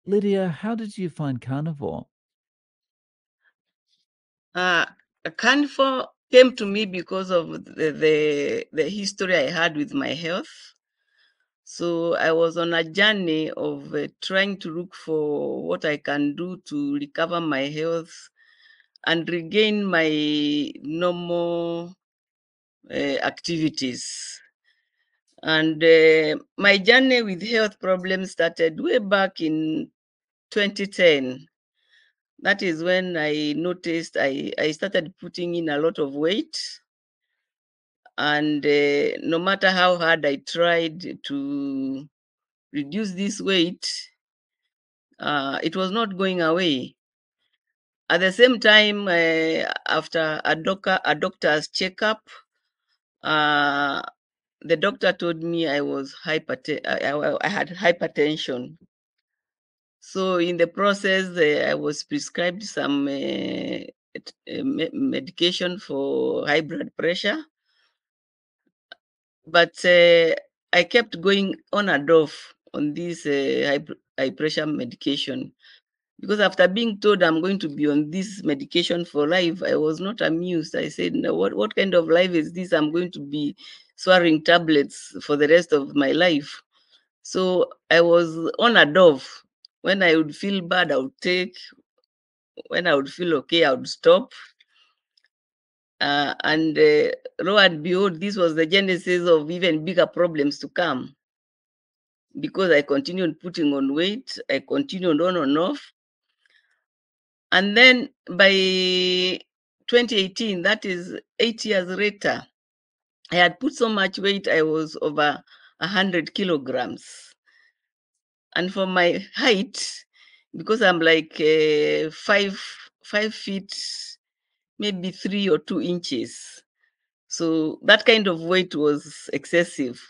Lydia, how did you find carnivore? Carnivore came to me because of the history I had with my health. So I was on a journey of trying to look for what I can do to recover my health and regain my normal activities. And my journey with health problems started way back in 2010. That is when I noticed I started putting in a lot of weight. And no matter how hard I tried to reduce this weight, it was not going away. At the same time, after a doctor's checkup, uh, the doctor told me I had hypertension. So in the process, I was prescribed some medication for high blood pressure, but I kept going on and off on this high pressure medication because after being told I'm going to be on this medication for life, I was not amused. I said, no, what kind of life is this? I'm going to be swallowing tablets for the rest of my life. So I was on and off. When I would feel bad, I would take. When I would feel okay, I would stop. And lo and behold, this was the genesis of even bigger problems to come because I continued putting on weight. I continued on and off. And then by 2018, that is 8 years later, I had put so much weight, I was over 100 kilograms. And for my height, because I'm like 5 feet, maybe 3 or 2 inches. So that kind of weight was excessive.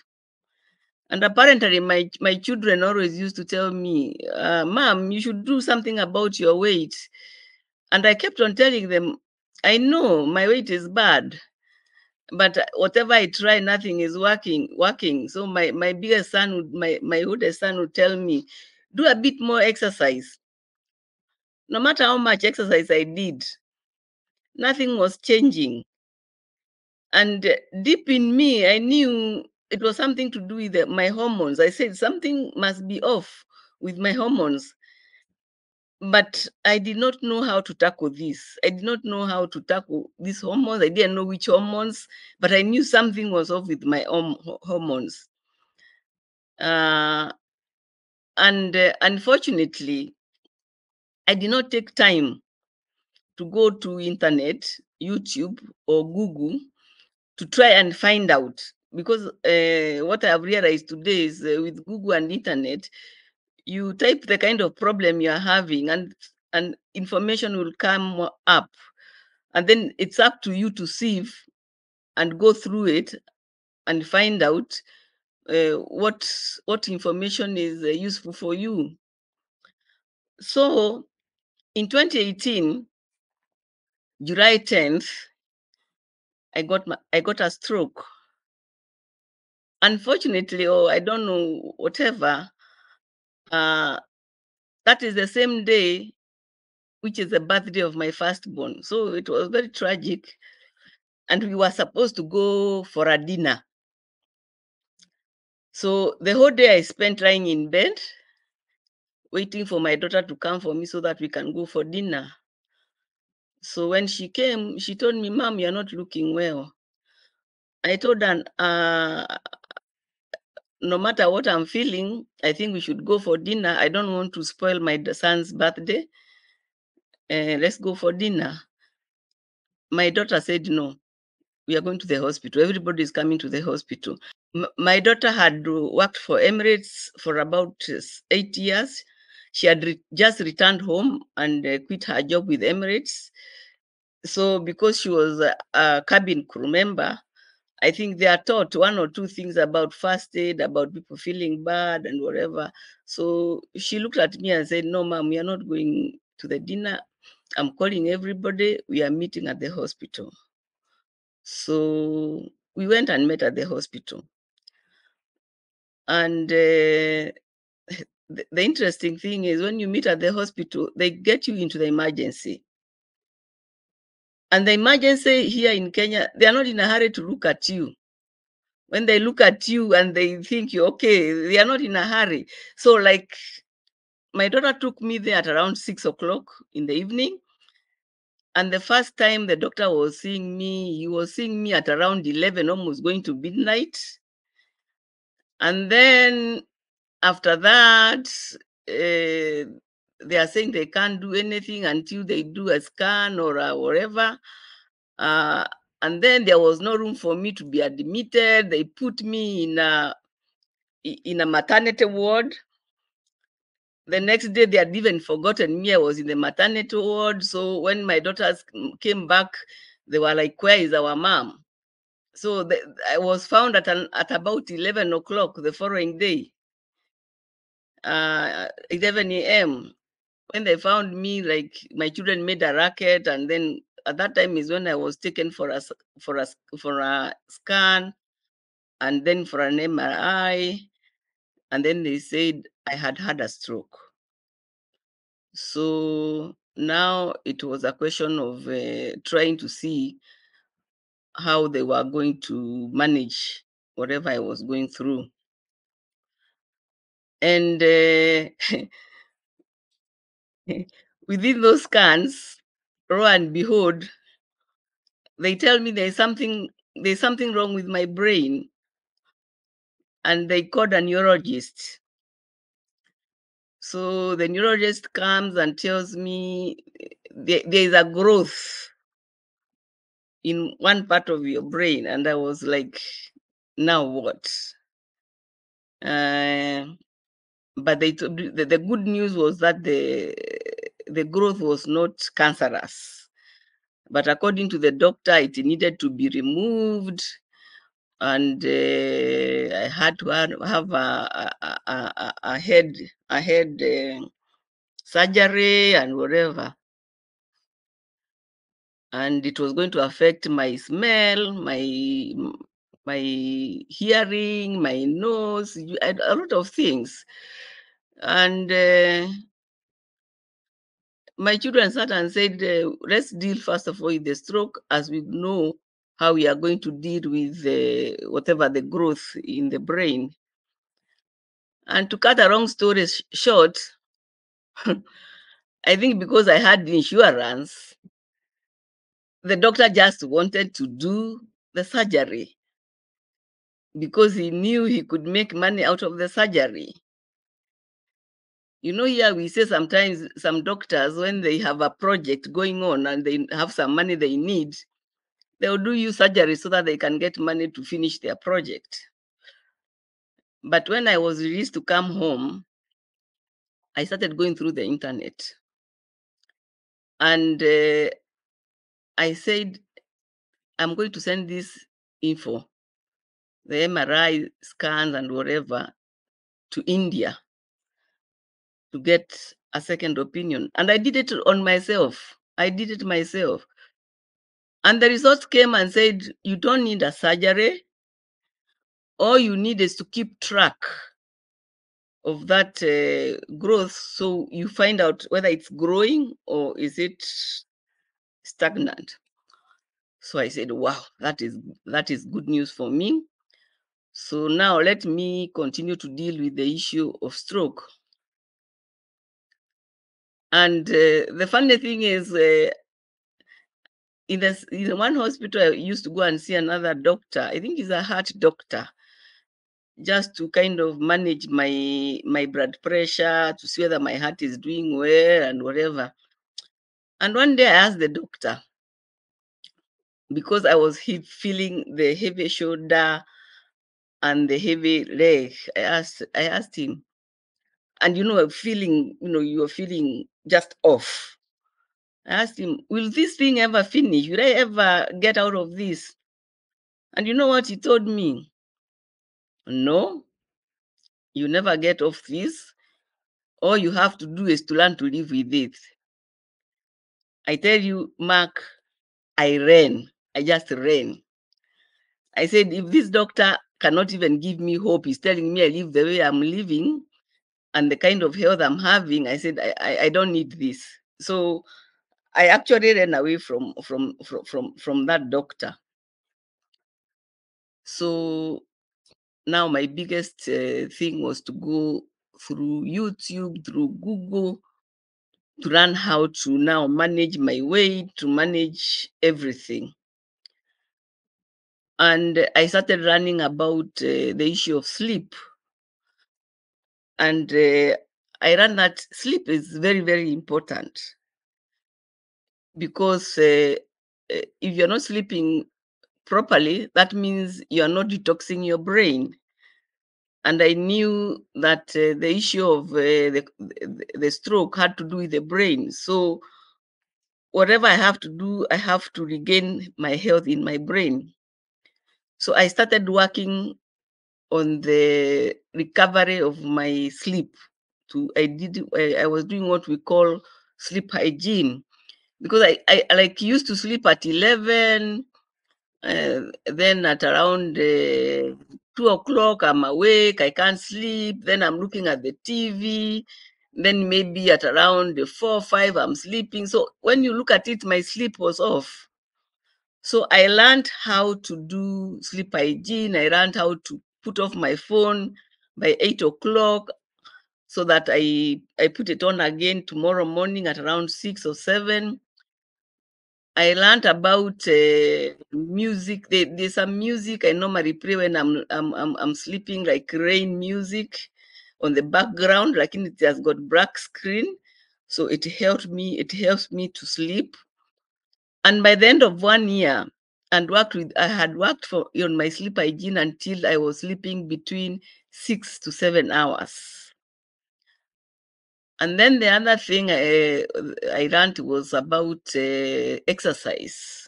And apparently, my children always used to tell me, Mom, you should do something about your weight. And I kept on telling them, I know my weight is bad, but whatever I try, nothing is working. So my biggest son, my oldest son would tell me, do a bit more exercise. No matter how much exercise I did, nothing was changing. And deep in me, I knew it was something to do with my hormones. I said something must be off with my hormones. But I did not know how to tackle this. I did not know how to tackle these hormones. I didn't know which hormones, but I knew something was off with my hormones. Uh, and unfortunately, I did not take time to go to internet, YouTube, or Google to try and find out. Because what I've realized today is with Google and internet, you type the kind of problem you're having, and information will come up. And then it's up to you to sieve and go through it and find out what information is useful for you. So in 2018, July 10th, I got a stroke. Unfortunately, or I don't know, whatever, uh, that is the same day which is the birthday of my firstborn. So it was very tragic. And we were supposed to go for a dinner. So the whole day I spent lying in bed, waiting for my daughter to come for me so that we can go for dinner. So when she came, she told me, Mom, you're not looking well. I told her, no matter what I'm feeling, I think we should go for dinner. I don't want to spoil my son's birthday. Let's go for dinner. My daughter said, no, we are going to the hospital. Everybody is coming to the hospital. My daughter had worked for Emirates for about 8 years. She had just returned home and quit her job with Emirates. So because she was a cabin crew member, I think they are taught one or two things about first aid, about people feeling bad and whatever. So she looked at me and said, no, Mom, we are not going to the dinner. I'm calling everybody. We are meeting at the hospital. So we went and met at the hospital. And the interesting thing is when you meet at the hospital, they get you into the emergency. And the emergency here in Kenya, they are not in a hurry to look at you. When they look at you and they think you're okay, they are not in a hurry. So, like, my daughter took me there at around 6 o'clock in the evening. And the first time the doctor was seeing me, he was seeing me at around 11, almost going to midnight. And then after that, they are saying they can't do anything until they do a scan or whatever. Uh, and then there was no room for me to be admitted. They put me in a maternity ward. The next day, they had even forgotten me. I was in the maternity ward. So when my daughters came back, they were like, "Where is our mom?" So I was found at about 11 o'clock the following day, 11 a.m. When they found me, like, my children made a racket, and then at that time is when I was taken for a scan, and then for an MRI, and then they said I had a stroke. So now it was a question of trying to see how they were going to manage whatever I was going through. And within those scans, lo and behold, they tell me there's something wrong with my brain, and they called a neurologist. So the neurologist comes and tells me there is a growth in one part of your brain, and I was like, now what? Uh, but the good news was that the growth was not cancerous, but according to the doctor, it needed to be removed, and I had to have a head surgery and whatever, and it was going to affect my smell, my hearing, my nose, a lot of things, and my children sat and said, let's deal first of all with the stroke, as we know how we are going to deal with whatever the growth in the brain. And to cut a long story short, I think because I had insurance, the doctor just wanted to do the surgery because he knew he could make money out of the surgery. You know, here we say sometimes some doctors, when they have a project going on and they have some money they need, they'll do you surgery so that they can get money to finish their project. But when I was released to come home, I started going through the internet. And I said, I'm going to send this info, the MRI scans and whatever, to India to get a second opinion. And I did it on myself. I did it myself. And the results came and said, you don't need a surgery. All you need is to keep track of that growth, so you find out whether it's growing or is it stagnant. So I said, wow, that is good news for me. So now let me continue to deal with the issue of stroke. And the funny thing is, in one hospital, I used to go and see another doctor. I think he's a heart doctor, just to kind of manage my blood pressure, to see whether my heart is doing well and whatever. And one day I asked the doctor, because I was feeling the heavy shoulder and the heavy leg. I asked him, and you're feeling just off. I asked him, will this thing ever finish? Will I ever get out of this? And you know what he told me? No, you never get off this. All you have to do is to learn to live with it. I tell you, Mark, I ran. I just ran. I said, if this doctor cannot even give me hope, he's telling me I live the way I'm living, and the kind of health I'm having, I said, I don't need this. So I actually ran away from that doctor. So now my biggest thing was to go through YouTube, through Google, to learn how to now manage my weight, to manage everything. And I started learning about the issue of sleep. And I learned that sleep is very, very important because if you're not sleeping properly, that means you're not detoxing your brain. And I knew that the issue of the stroke had to do with the brain. So whatever I have to do, I have to regain my health in my brain. So I started working on the recovery of my sleep. I was doing what we call sleep hygiene because I like used to sleep at 11. Then at around 2 o'clock, I'm awake. I can't sleep. Then I'm looking at the TV. Then maybe at around 4, 5, I'm sleeping. So when you look at it, my sleep was off. So I learned how to do sleep hygiene. I learned how to put off my phone by 8 o'clock so that I put it on again tomorrow morning at around 6 or 7. I learned about music. There's some music I normally play when I'm sleeping, like rain music on the background, like it has got black screen. So it helped me. It helps me to sleep. And by the end of 1 year, I had worked for on my sleep hygiene until I was sleeping between 6 to 7 hours. And then the other thing I learned was about exercise.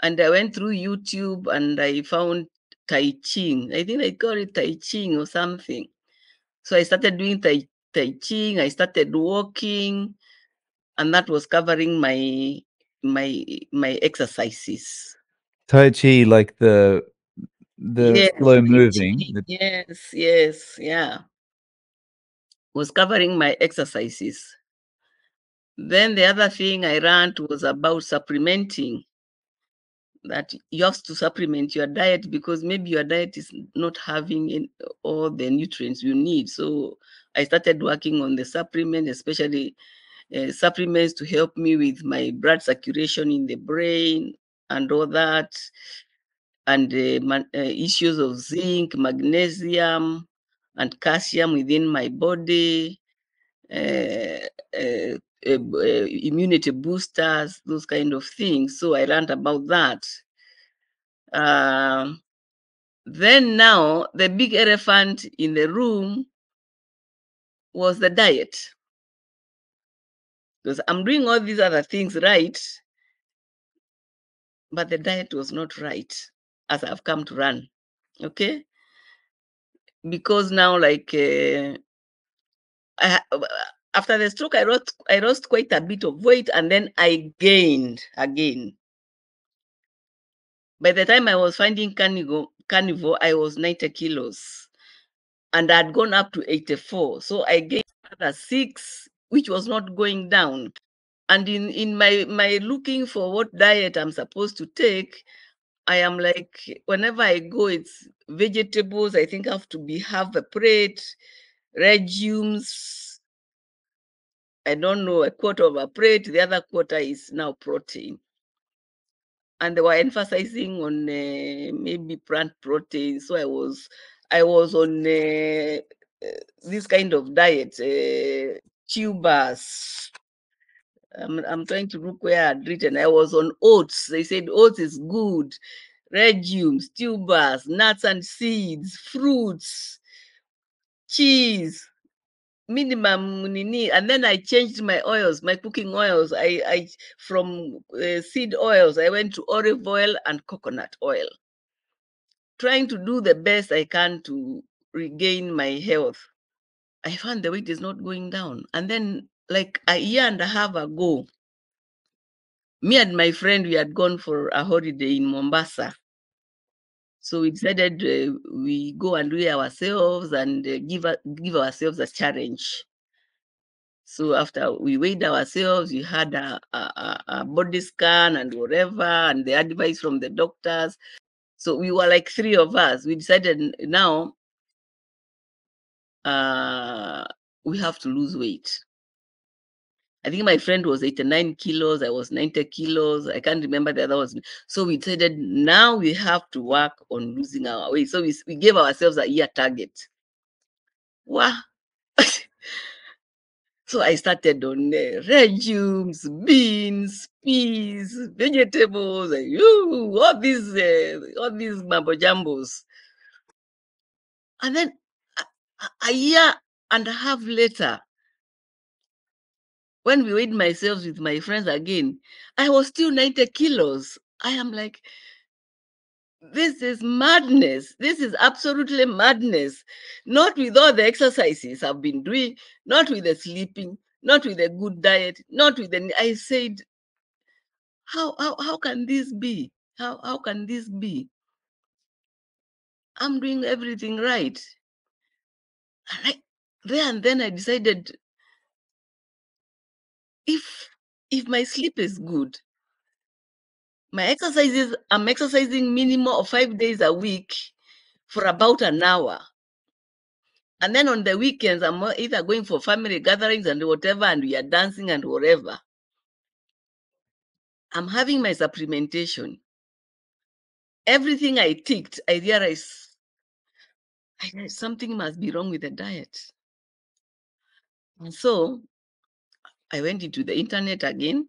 And I went through YouTube and I found Tai Chi. I think I call it Tai Chi or something. So I started doing Tai Chi. I started walking, and that was covering my exercises. Tai Chi, like the Yes, slow Tai moving. Chi. Yes, yes, yeah. Was covering my exercises. Then the other thing I learned was about supplementing, that you have to supplement your diet because maybe your diet is not having all the nutrients you need. So I started working on the supplement, especially supplements to help me with my blood circulation in the brain and all that, and issues of zinc, magnesium, and calcium within my body. Uh, Immunity boosters, those kind of things. So I learned about that. Um, then now the big elephant in the room was the diet. Because I'm doing all these other things right, but the diet was not right, as I've come to run. Okay? Because now, like, after the stroke, I lost quite a bit of weight and then I gained again. By the time I was finding carnivore, I was 90 kilos and I'd gone up to 84. So I gained another 6, which was not going down. And in my looking for what diet I'm supposed to take, I am like, whenever I go, it's vegetables. I think I have to be half a plate, legumes. I don't know, a quarter of a plate. The other quarter is now protein. And they were emphasizing on maybe plant protein. So I was on this kind of diet, tubers. I'm trying to look where I'd written. I was on oats. They said oats is good. Legumes, tubers, nuts and seeds, fruits, cheese, minimum nini. And then I changed my oils, my cooking oils. I from seed oils, I went to olive oil and coconut oil, trying to do the best I can to regain my health. I found the weight is not going down. And then, like a year and a half ago, me and my friend, we had gone for a holiday in Mombasa. So we decided we go and weigh ourselves and give ourselves a challenge. So after we weighed ourselves, we had a body scan and whatever, and the advice from the doctors. So we were like 3 of us. We decided now we have to lose weight. I think my friend was 89 kilos. I was 90 kilos. I can't remember the other was. So we decided now we have to work on losing our weight. So we gave ourselves a year target. Wow. So I started on legumes, beans, peas, vegetables, all these mambo jambos. And then a year and a half later, when we weighed myself with my friends again, I was still 90 kilos. I am like, this is madness. This is absolutely madness. Not with all the exercises I've been doing, not with the sleeping, not with a good diet, not with the. I said, how can this be? How can this be? I'm doing everything right. And there and then I decided if my sleep is good, my exercises, I'm exercising minimum of 5 days a week for about an hour. And then on the weekends, I'm either going for family gatherings and whatever, and we are dancing and whatever. I'm having my supplementation. Everything I ticked, I realized something must be wrong with the diet. And so I went into the internet again.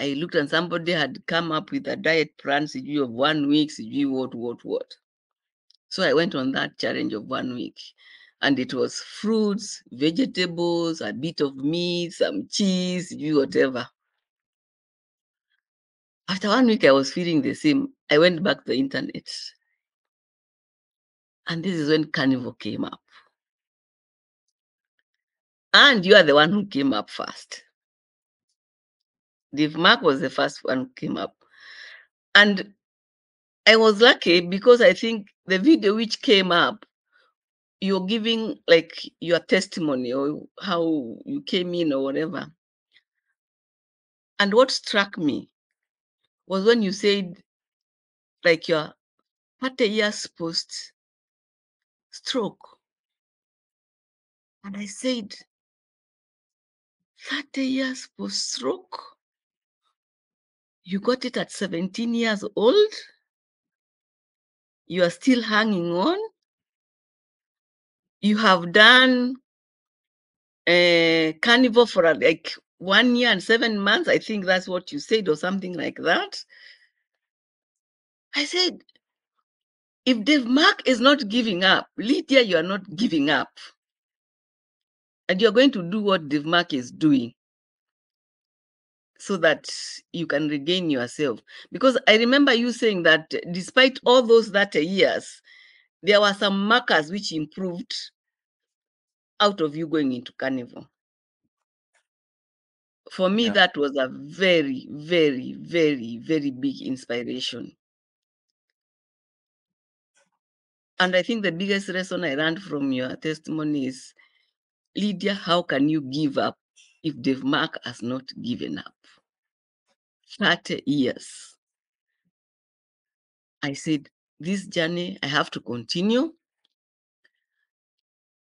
I looked and somebody had come up with a diet plan, of 1 week, what. So I went on that challenge of 1 week. And it was fruits, vegetables, a bit of meat, some cheese, whatever. After 1 week, I was feeling the same. I went back to the internet. And this is when carnivore came up. And you are the one who came up first. Dave Mark was the first one who came up. And I was lucky because I think the video which came up, you're giving like your testimony or how you came in or whatever. And what struck me was when you said, like, you're 30 years post stroke. And I said, 30 years post stroke? You got it at 17 years old? You are still hanging on? You have done carnivore for like 1 year and 7 months. I think that's what you said, or something like that. I said, if Dave Mark is not giving up, Lydia, you are not giving up. And you're going to do what Dave Mark is doing so that you can regain yourself. Because I remember you saying that despite all those 30 years, there were some markers which improved out of you going into carnivore. For me, that was a very, very, very, very big inspiration. And I think the biggest lesson I learned from your testimony is, Lydia, how can you give up if Dave Mark has not given up? 30 years. I said, this journey, I have to continue.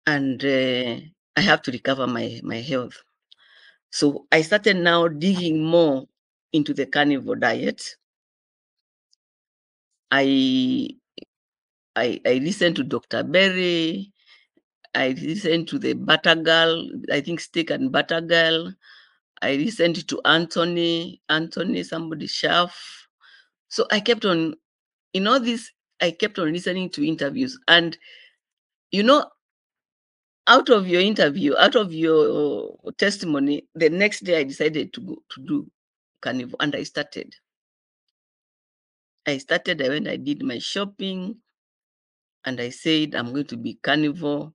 And I have to recover my health. So I started now digging more into the carnivore diet. I listened to Dr. Berry. I listened to the Butter Girl, I think Steak and Butter Girl. I listened to Anthony, somebody chef. So I kept on, I kept on listening to interviews. And, out of your interview, out of your testimony, the next day I decided to go to do carnivore, and I started. I went, I did my shopping, and I said, I'm going to be carnivore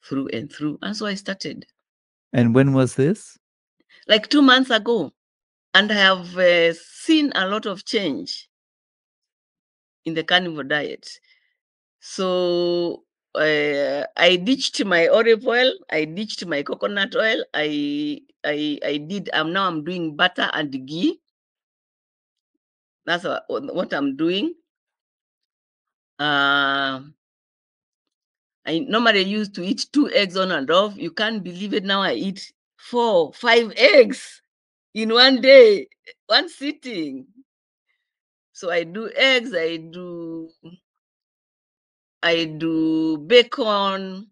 through and through. And so I started. And when was this? Like 2 months ago. And I have seen a lot of change in the carnivore diet. So I ditched my olive oil. I ditched my coconut oil. I'm doing butter and ghee. That's what I'm doing. I normally used to eat 2 eggs on and off. You can't believe it. Now I eat 4, 5 eggs in one day, one sitting. So I do eggs, I do bacon,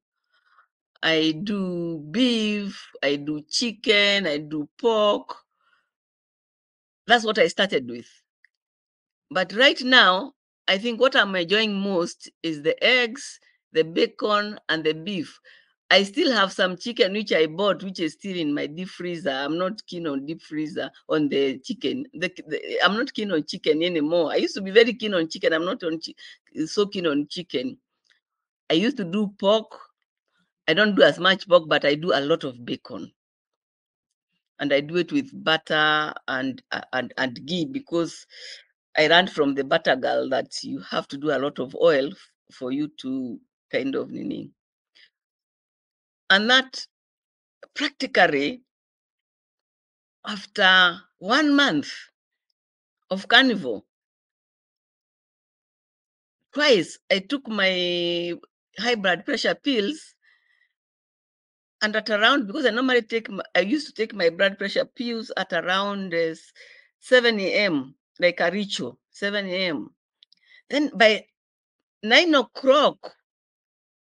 I do beef, I do chicken, I do pork. That's what I started with. But right now, I think what I'm enjoying most is the eggs, the bacon, and the beef. I still have some chicken which I bought, which is still in my deep freezer. I'm not keen on deep freezer on the chicken. I'm not keen on chicken anymore. I used to be very keen on chicken. I'm not so keen on chicken. I used to do pork. I don't do as much pork, but I do a lot of bacon, and I do it with butter and ghee, because I learned from the butter girl that you have to do a lot of oil for you to kind of nini. And that practically, after 1 month of carnivore, twice I took my high blood pressure pills, and at around, because I used to take my blood pressure pills at around 7 a.m., like a ritual, 7 a.m. Then by 9 o'clock,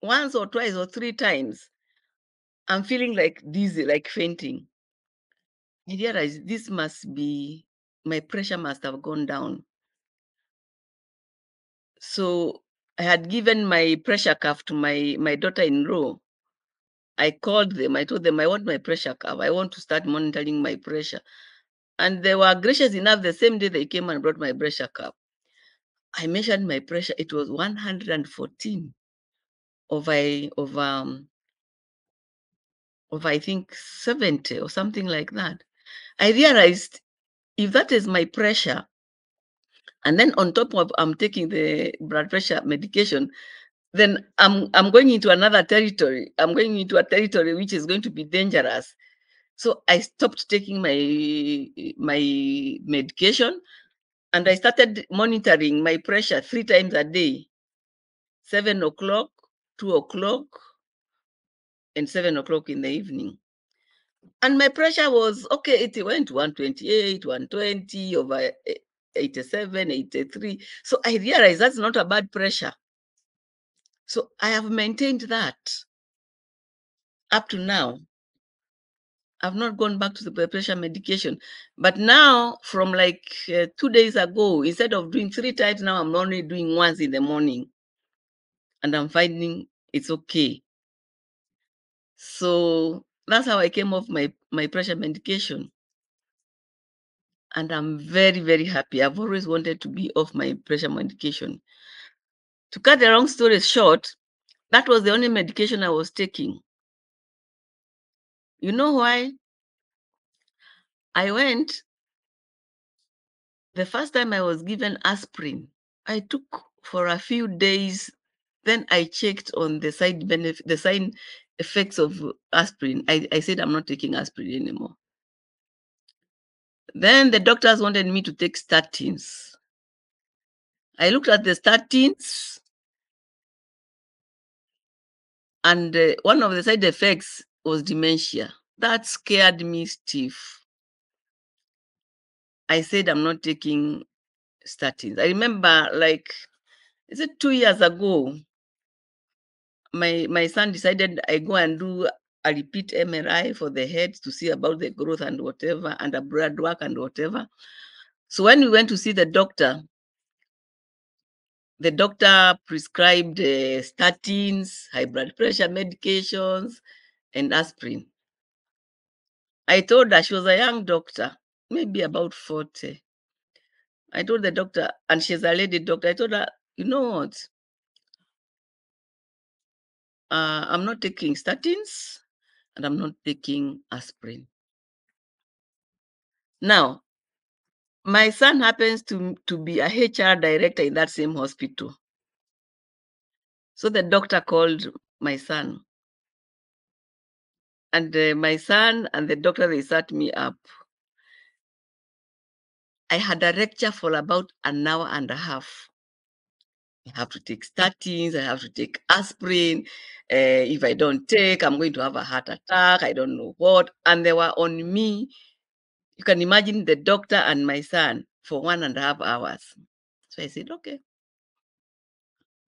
once or twice or 3 times, I'm feeling like dizzy, like fainting. I realized my pressure must have gone down. So I had given my pressure cuff to my daughter-in-law. I called them. I told them I want my pressure cuff. I want to start monitoring my pressure. And they were gracious enough. The same day they came and brought my pressure cuff. I measured my pressure. It was 114 over I think 70 or something like that. I realized if that is my pressure, and then on top of I'm taking the blood pressure medication, then I'm going into another territory. I'm going into a territory which is going to be dangerous. So I stopped taking my medication, and I started monitoring my pressure 3 times a day: 7 o'clock, 2 o'clock, and 7 o'clock in the evening. And my pressure was okay. It went 128, 120 over 87, 83. So I realized that's not a bad pressure. So I have maintained that up to now. I've not gone back to the blood pressure medication. But now, from like 2 days ago, instead of doing 3 times, now I'm only doing once in the morning. And I'm finding it's okay. So that's how I came off my pressure medication. And I'm very, very happy. I've always wanted to be off my pressure medication. To cut the long story short, that was the only medication I was taking. You know why? I went, the first time I was given aspirin, I took for a few days. Then I checked on the side effects of aspirin. I said, I'm not taking aspirin anymore. Then the doctors wanted me to take statins. I looked at the statins, and one of the side effects was dementia. That scared me stiff. I said, I'm not taking statins. I remember, like, is it 2 years ago, my son decided I go and do a repeat MRI for the head to see about the growth and whatever, and a blood work and whatever. So when we went to see the doctor prescribed statins, high blood pressure medications, and aspirin. I told her, she was a young doctor, maybe about 40. I told the doctor, and she's a lady doctor, I told her, you know what? I'm not taking statins, and I'm not taking aspirin. Now, My son happens to be a HR director in that same hospital. So the doctor called my son. And my son and the doctor, they sat me up. I had a lecture for about an hour and a half. I have to take statins, I have to take aspirin. If I don't take, I'm going to have a heart attack. I don't know what. And they were on me. You can imagine the doctor and my son for 1.5 hours. So I said, okay.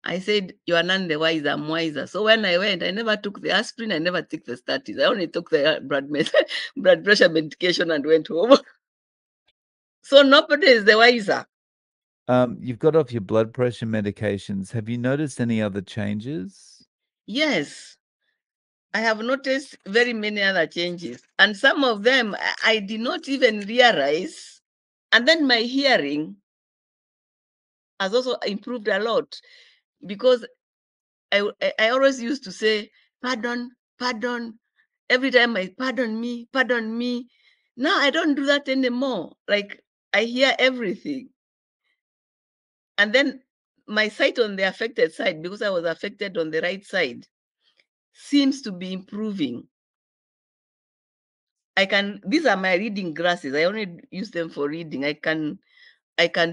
I said, you are none the wiser, I'm wiser. So when I went, I never took the aspirin, I never took the statins. I only took the blood pressure medication and went home. So nobody is the wiser. You've got off your blood pressure medications. Have you noticed any other changes? Yes, I have noticed very many other changes. And some of them I did not even realize. And then my hearing has also improved a lot because I always used to say, pardon, pardon. Every time I pardon me, pardon me. Now I don't do that anymore. Like I hear everything. And then my sight on the affected side, because I was affected on the right side, seems to be improving. These are my reading glasses. I only use them for reading. I can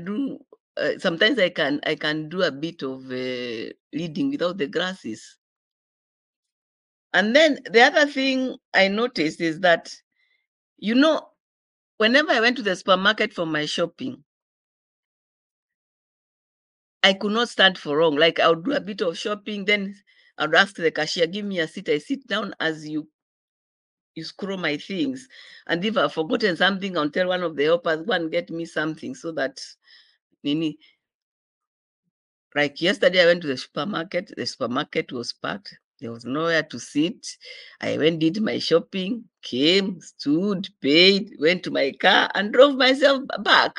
do, sometimes I can do a bit of reading without the glasses. And then the other thing I noticed is that, whenever I went to the supermarket for my shopping, I could not stand for long. Like I would do a bit of shopping, then I would ask the cashier, give me a seat. I sit down as you scroll my things. And if I've forgotten something, I'll tell one of the helpers, go and get me something so that Nini. Like yesterday, I went to the supermarket was packed. There was nowhere to sit. I went, did my shopping, came, stood, paid, went to my car, and drove myself back.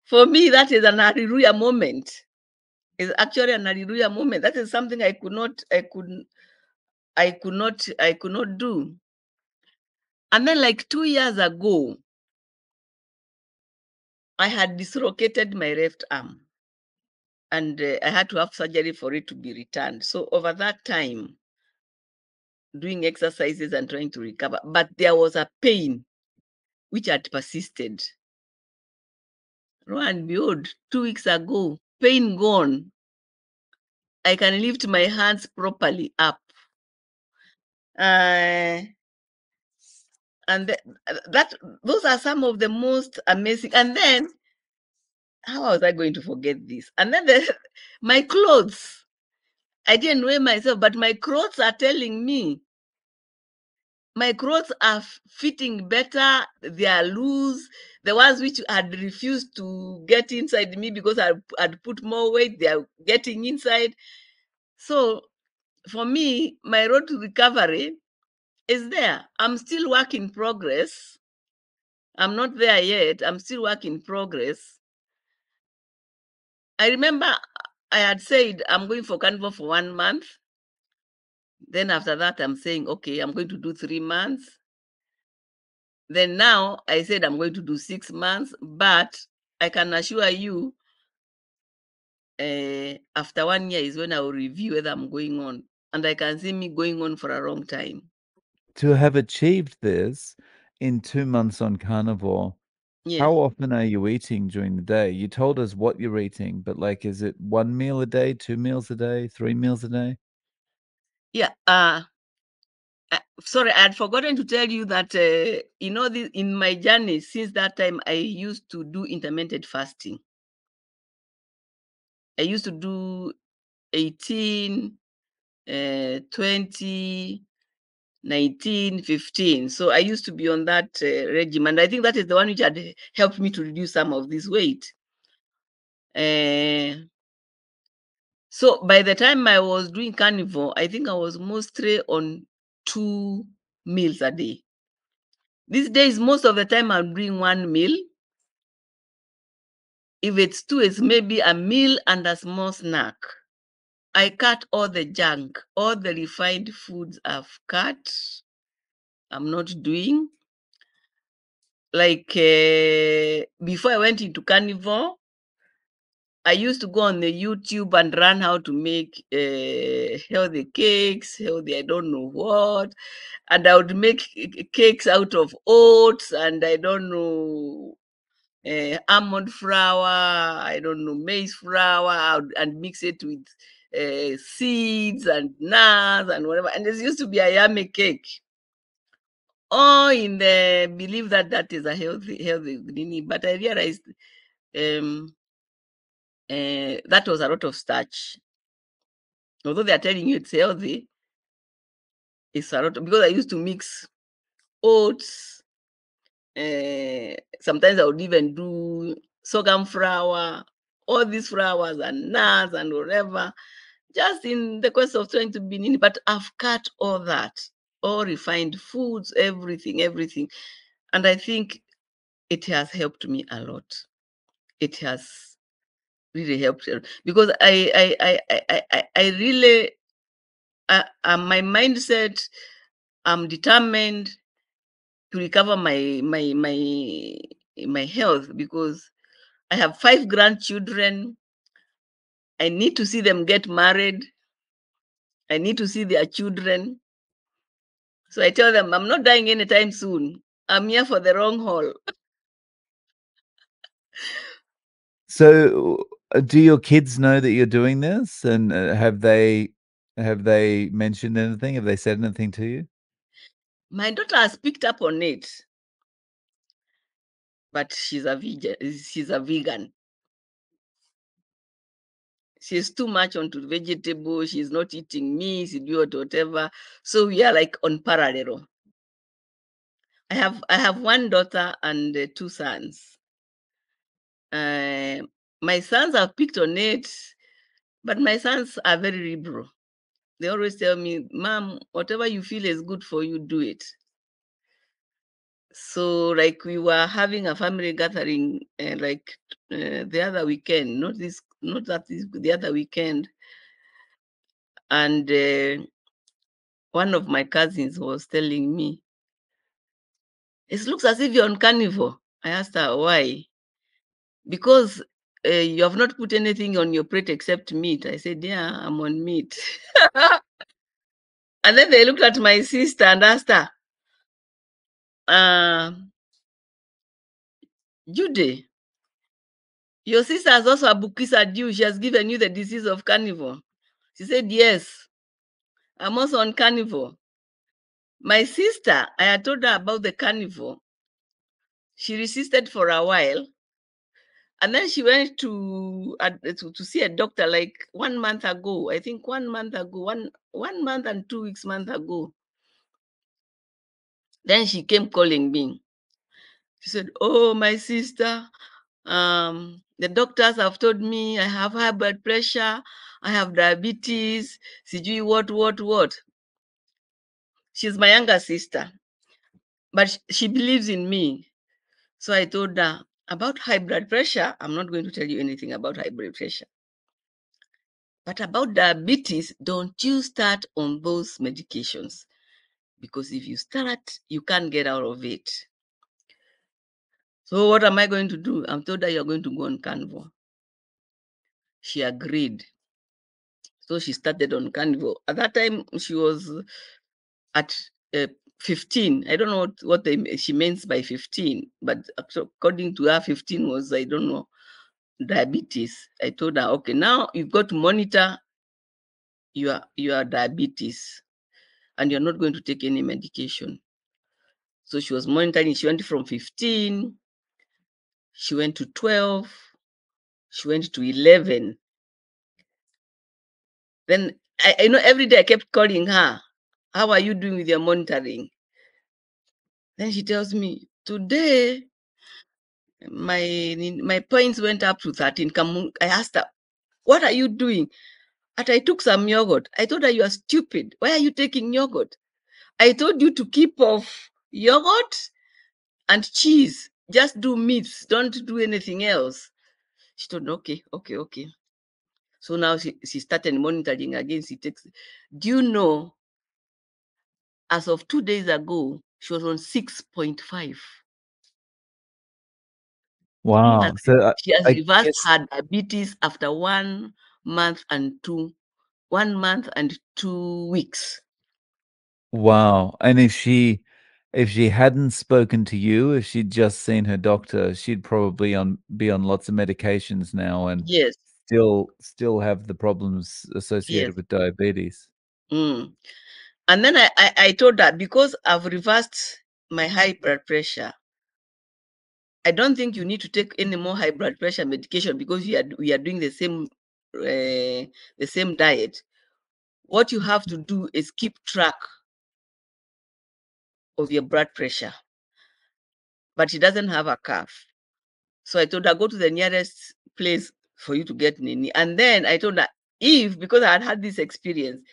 For me, that is an hallelujah moment. It's actually an hallelujah moment. That is something I could not do. And then like 2 years ago, I had dislocated my left arm and I had to have surgery for it to be returned. So over that time, doing exercises and trying to recover, but there was a pain which had persisted. Lo and behold, 2 weeks ago, pain gone. I can lift my hands properly up. Uh, and those are some of the most amazing. And then, how was I going to forget this? And then my clothes. I didn't weigh myself, but my clothes are telling me. My clothes are fitting better. They are loose. The ones which had refused to get inside me because I had put more weight, they are getting inside. So for me, my road to recovery is there. I'm still work in progress. I'm not there yet. I'm still work in progress. I remember I had said I'm going for carnivore for 1 month. Then after that, I'm saying, okay, I'm going to do 3 months. Then now I said I'm going to do 6 months, but I can assure you, after 1 year is when I will review whether I'm going on. And I can see me going on for a long time. To have achieved this in 2 months on carnivore, Yes. how often are you eating during the day? You told us what you're eating, but, like, is it 1 meal a day, 2 meals a day, 3 meals a day? Yeah. Sorry, I had forgotten to tell you that, in my journey, since that time, I used to do intermittent fasting. I used to do 18, 20, 19, 15. So I used to be on that regimen. I think that is the one which had helped me to reduce some of this weight. Uh, so by the time I was doing carnivore, I think I was mostly on 2 meals a day. These days, most of the time I'm doing 1 meal. If it's two, it's maybe a meal and a small snack. I cut all the junk, all the refined foods I've cut. I'm not doing. like before I went into carnivore, I used to go on the YouTube and learn how to make healthy cakes, healthy I don't know what, and I would make cakes out of oats and I don't know almond flour, I don't know maize flour, and mix it with seeds and nuts and whatever. And this used to be a yummy cake. All in the belief that that is a healthy nini. But I realized um, that was a lot of starch. Although they are telling you it's healthy, it's a lot because I used to mix oats. Sometimes I would even do sorghum flour, all these flowers and nuts and whatever, just in the quest of trying to be nini. But I've cut all that, all refined foods, everything. And I think it has helped me a lot. It has really helped because I really my mindset. I'm determined to recover my health because I have 5 grandchildren. I need to see them get married. I need to see their children. So I tell them I'm not dying anytime soon. I'm here for the long haul. So, do your kids know that you're doing this, and have they mentioned anything? Have they said anything to you? My daughter has picked up on it, but she's a vegan. She's a vegan. She's too much onto vegetables. She's not eating meat, she do whatever. So we are like on parallel. I have one daughter and 2 sons. My sons have picked on it, but my sons are very liberal. They always tell me, "Mom, whatever you feel is good for you, do it." So, like we were having a family gathering, the other weekend, not that this, the other weekend, and one of my cousins was telling me, "It looks as if you're on carnivore." I asked her why. Because you have not put anything on your plate except meat. I said, "Yeah, I'm on meat." And then they looked at my sister and asked her, uh, "Judy, your sister has also abukisad you. She has given you the disease of carnivore." She said, "Yes, I'm also on carnivore." My sister, I had told her about the carnivore. She resisted for a while. And then she went to see a doctor like 1 month ago. I think 1 month ago, one month and 2 weeks month ago. Then she came calling me. She said, "Oh, my sister, the doctors have told me I have high blood pressure, I have diabetes, sijui what. She's my younger sister, but she believes in me. So I told her about high blood pressure. I'm not going to tell you anything about high blood pressure. But about diabetes, don't you start on those medications. Because if you start, you can't get out of it. So what am I going to do? I'm told that you're going to go on carnivore." She agreed. So she started on carnivore. At that time, she was at 15. I don't know what she means by 15, but according to her, 15 was, I don't know, diabetes. I told her, "Okay, now you've got to monitor your diabetes and you're not going to take any medication." So she was monitoring. She went from 15, she went to 12, she went to 11. Then I know every day I kept calling her, "How are you doing with your monitoring?" Then she tells me, "Today, my points went up to 13. I asked her, "What are you doing?" And I took some yogurt. I told her, "You are stupid. Why are you taking yogurt? I told you to keep off yogurt and cheese. Just do meats. Don't do anything else." She told, okay. So now she started monitoring again. She takes, do you know, as of 2 days ago, she was on 6.5. Wow. So She has I reversed guess her diabetes after 1 month and 1 month and 2 weeks. wow. And if she hadn't spoken to you, if she'd just seen her doctor, she'd probably be on lots of medications now and Yes, still have the problems yes. associated with diabetes. Mm. And then I told her, because I've reversed my high blood pressure, I don't think you need to take any more high blood pressure medication because we are doing the same diet. What you have to do is keep track of your blood pressure. But she doesn't have a calf. So I told her, go to the nearest place for you to get Nini. And then I told her, if, because I had had this experience,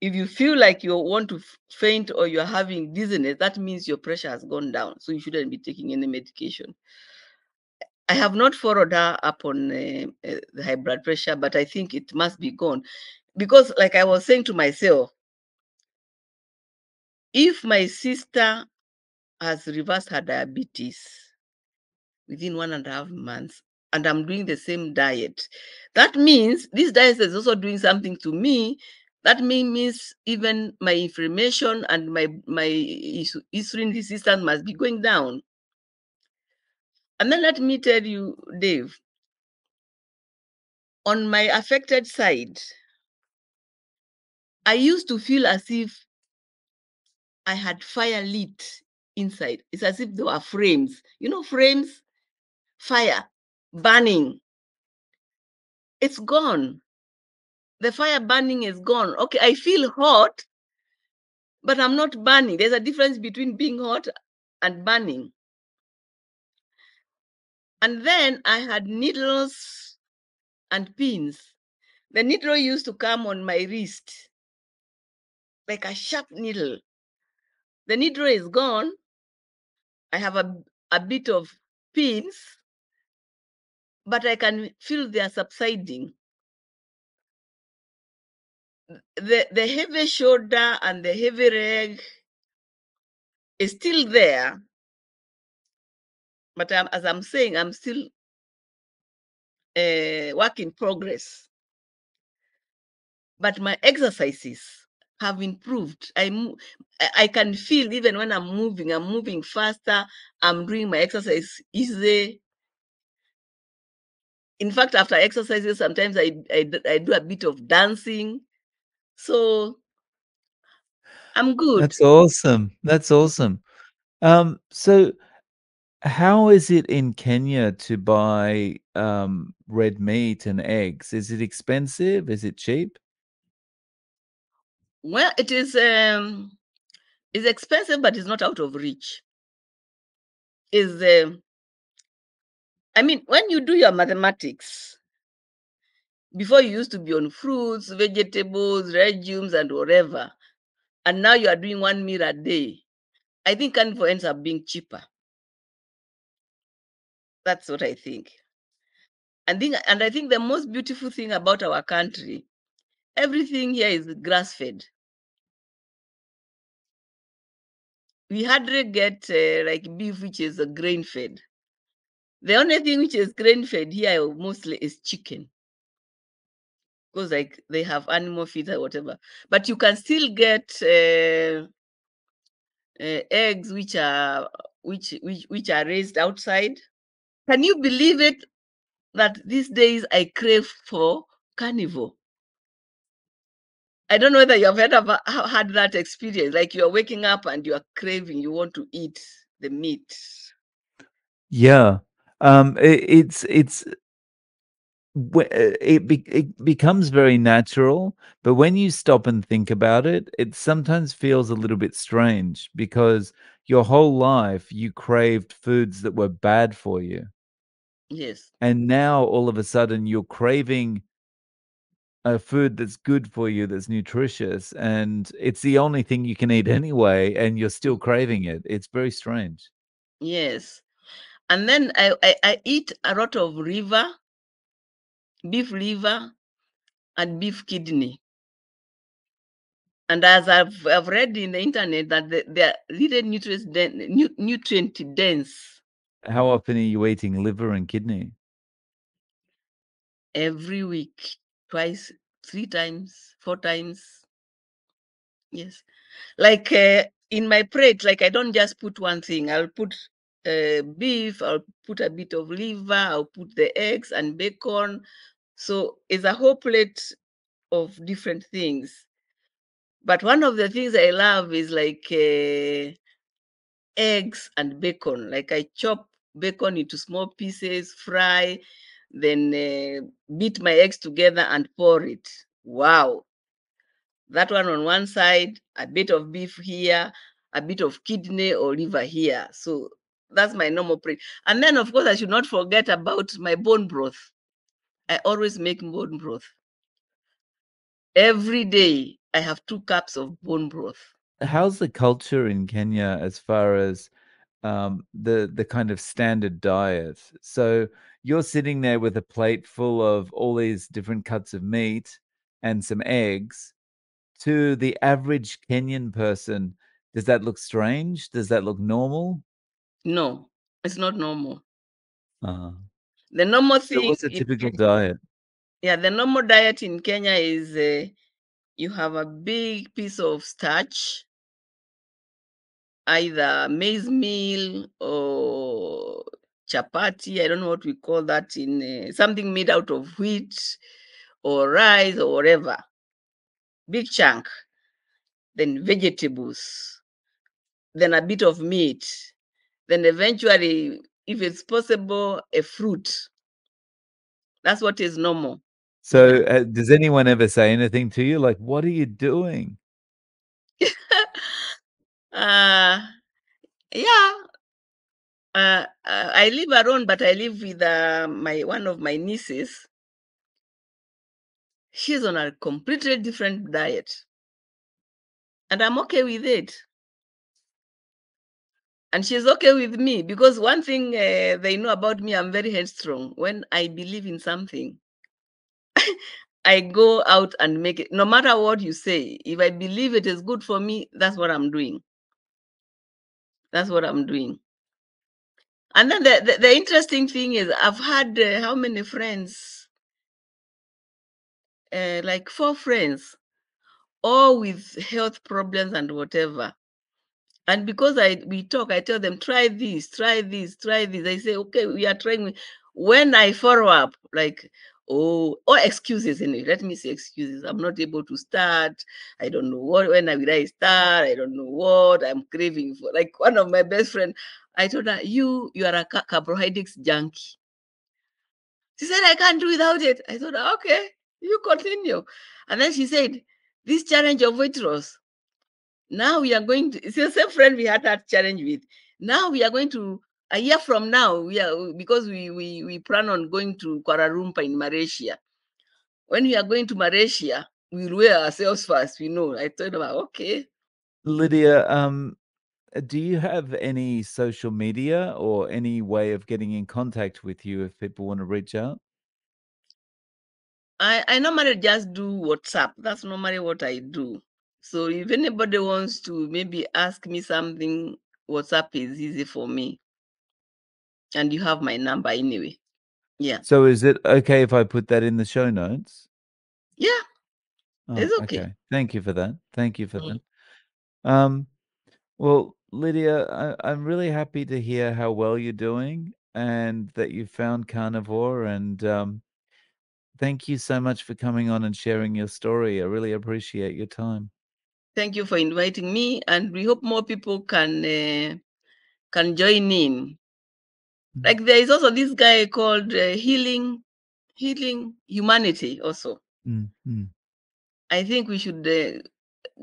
if you feel like you want to faint or you're having dizziness, that means your pressure has gone down. So you shouldn't be taking any medication. I have not followed her up on the high blood pressure, but I think it must be gone. Because, like I was saying to myself, if my sister has reversed her diabetes within 1.5 months, and I'm doing the same diet, that means this diet is also doing something to me. That means even my inflammation and my insulin resistance must be going down. And then let me tell you, Dave, on my affected side, I used to feel as if I had fire lit inside. It's as if there were flames. You know, flames, fire, burning. It's gone. The fire burning is gone. Okay, I feel hot, but I'm not burning. There's a difference between being hot and burning. And then I had needles and pins. The needle used to come on my wrist like a sharp needle. The needle is gone. I have a bit of pins, but I can feel they are subsiding. The heavy shoulder and the heavy leg is still there, but as I'm saying, I'm still a work in progress. But my exercises have improved. I can feel even when I'm moving faster. I'm doing my exercise easy. In fact, after exercises, sometimes I do a bit of dancing. So I'm good. That's awesome. That's awesome. So how is it in Kenya to buy red meat and eggs? Is it expensive? Is it cheap? Well, it's expensive, but it's not out of reach. Is I mean, when you do your mathematics, before you used to be on fruits, vegetables, legumes, and whatever, and now you are doing 1 meal a day. I think carnivore ends up being cheaper. That's what I think. And I think the most beautiful thing about our country, everything here is grass fed. We hardly get like beef, which is grain fed. The only thing which is grain fed here mostly is chicken, because like they have animal feed or whatever. But you can still get eggs which are raised outside. Can you believe it that these days I crave for carnivore? I don't know whether you have had that experience. Like you're waking up and you're craving, you want to eat the meat. Yeah. It's it becomes very natural, but when you stop and think about it, it sometimes feels a little bit strange because your whole life you craved foods that were bad for you. Yes, And now all of a sudden you're craving a food that's good for you, that's nutritious, and it's the only thing you can eat anyway, and you're still craving it. It's very strange. yes. And then I eat a lot of beef liver, and beef kidney. And as I've read in the internet that they're really nutrient dense. How often are you eating liver and kidney? Every week, twice, 3 times, 4 times. Yes. Like, in my plate, like, I don't just put one thing. I'll put, beef, I'll put a bit of liver, I'll put the eggs and bacon. So it's a whole plate of different things. But one of the things I love is like, eggs and bacon. Like I chop bacon into small pieces, fry, then beat my eggs together and pour it. Wow. That one on one side, a bit of beef here, a bit of kidney or liver here. So that's my normal plate. And then, of course, I should not forget about my bone broth. I always make bone broth. Every day, I have 2 cups of bone broth. How's the culture in Kenya as far as the kind of standard diet? So you're sitting there with a plate full of all these different cuts of meat and some eggs. To the average Kenyan person, does that look strange? Does that look normal? No, it's not normal. uh The normal So thing what's a in typical Kenya, diet? yeah, the normal diet in Kenya is you have a big piece of starch, either maize meal or chapati. I don't know what we call that in something made out of wheat or rice or whatever. Big chunk. Then vegetables. Then a bit of meat. Then eventually, if it's possible, a fruit. That's what is normal. Yeah. So, does anyone ever say anything to you like, "What are you doing?" uh, yeah. I live alone, but I live with my one of my nieces. She's on a completely different diet, and I'm okay with it. And she's okay with me because one thing they know about me, I'm very headstrong. When I believe in something, I go out and make it. No matter what you say, if I believe it is good for me, that's what I'm doing. That's what I'm doing. And then the interesting thing is, I've had how many friends? Like 4 friends, all with health problems and whatever. And because we talk, I tell them, try this, try this, try this. They say, okay, we are trying. When I follow up, like, oh, or excuses in it. Let me say excuses. I'm not able to start. I don't know what, when will I start? I don't know what I'm craving for. Like one of my best friend, I told her, you are a carbohydrates junkie. She said, I can't do without it. I thought, okay, you continue. And then she said, this challenge of weight loss, now we are going to, it's the same friend we had that challenge with. Now we are going to, a year from now, we are, because we plan on going to Kuala Lumpur in Malaysia. When we are going to Malaysia, we'll weigh ourselves first. We know. I told them, okay. Lydia, do you have any social media or any way of getting in contact with you if people wanna reach out? I normally just do WhatsApp. That's normally what I do. So if anybody wants to maybe ask me something, WhatsApp is easy for me. And you have my number anyway. Yeah. So is it okay if I put that in the show notes? Yeah, Oh, it's okay. okay. Thank you for that. Thank you for Mm. that. Um, well, Lydia, I'm really happy to hear how well you're doing and that you found carnivore. And thank you so much for coming on and sharing your story. I really appreciate your time. Thank you for inviting me, and we hope more people can join in. Mm, Like there is also this guy called Healing Humanity. Also, mm, mm. I think we should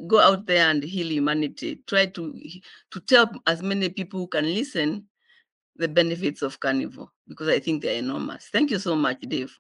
go out there and heal humanity. Try to tell as many people who can listen the benefits of carnivore because I think they're enormous. Thank you so much, Dave.